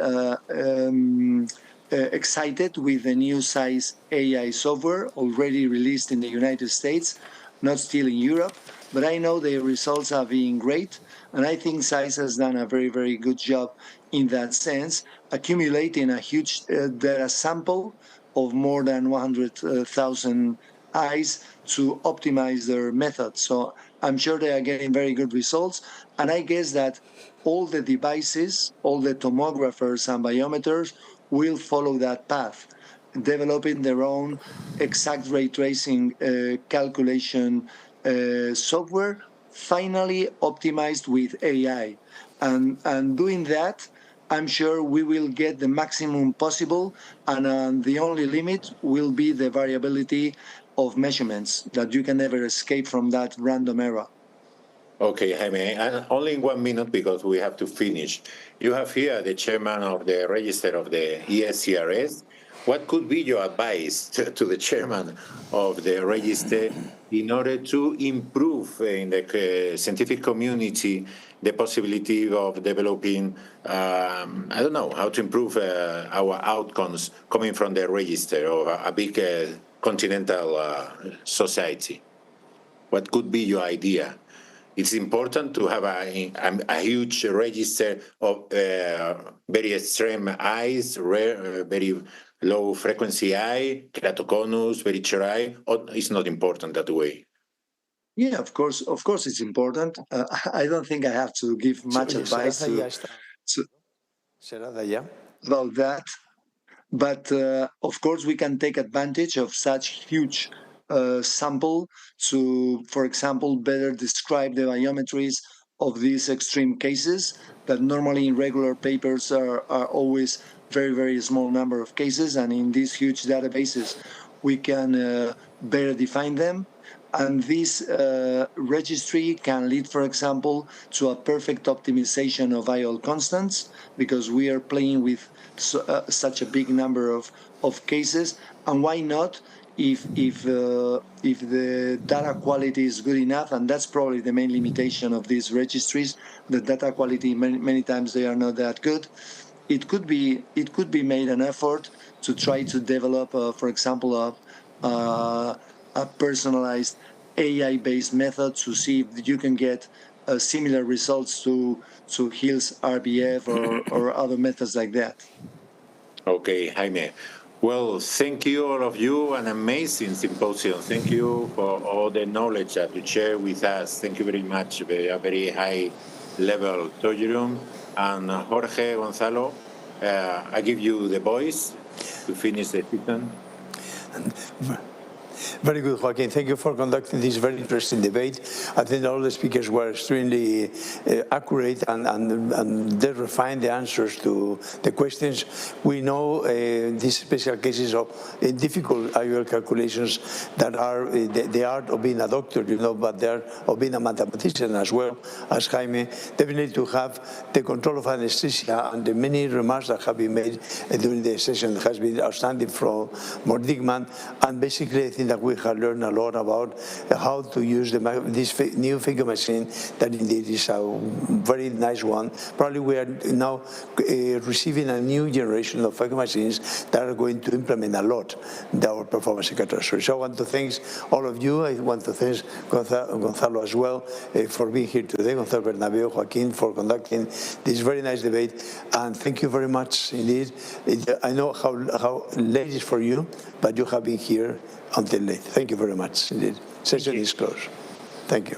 excited with the new Zeiss AI software already released in the United States, not still in Europe, but I know the results have been great. And I think Zeiss has done a very, very good job in that sense, accumulating a huge data sample of more than 100,000 eyes to optimize their method. So I'm sure they are getting very good results. And I guess that all the devices, all the tomographers and biometers will follow that path, developing their own exact ray tracing calculation software, finally optimized with AI. And doing that, I'm sure we will get the maximum possible, and the only limit will be the variability of measurements, that you can never escape from that random error. Okay, Jaime, and only in 1 minute because we have to finish. You have here the chairman of the register of the ESCRS. What could be your advice to the chairman of the register in order to improve in the scientific community the possibility of developing, I don't know, how to improve our outcomes coming from the register of a big continental society? What could be your idea? It's important to have a huge register of very extreme eyes, rare, very low frequency eye, keratoconus, very rare eye, or it's not important that way? Yeah, of course it's important. I don't think I have to give much advice about that. But of course, we can take advantage of such huge sample to, for example, better describe the biometries of these extreme cases that normally in regular papers are always very, very small number of cases. And in these huge databases, we can better define them. And this registry can lead, for example, to a perfect optimization of IOL constants, because we are playing with such a big number of cases. And why not if the data quality is good enough, and that's probably the main limitation of these registries. The data quality many times they are not that good. It could be made an effort to try to develop, for example, a personalized AI-based method to see if you can get similar results to Hill's RBF or other methods like that. Okay, Jaime. Well, thank you, all of you. An amazing symposium. Thank you for all the knowledge that you share with us. Thank you very much. A very high level Tojirun. And Jorge, Gonzalo, I give you the voice to finish the session. Very good, Joaquin. Thank you for conducting this very interesting debate. I think all the speakers were extremely accurate and they refined the answers to the questions. We know these special cases of difficult IOL calculations that are the art of being a doctor, but they are of being a mathematician as well as Jaime. Definitely to have the control of anesthesia, and the many remarks that have been made during the session has been outstanding from Mort Dickmann. And basically, I think that we have learned a lot about how to use this new figure machine that indeed is a very nice one. Probably we are now receiving a new generation of figure machines that are going to implement a lot our performance in catastrophe. So I want to thank all of you. I want to thank Gonzalo as well for being here today, Gonzalo Bernabeu, Joaquin, for conducting this very nice debate. And thank you very much indeed. I know how late it is for you, but you have been here until late. Thank you very much indeed. Session is closed. Thank you.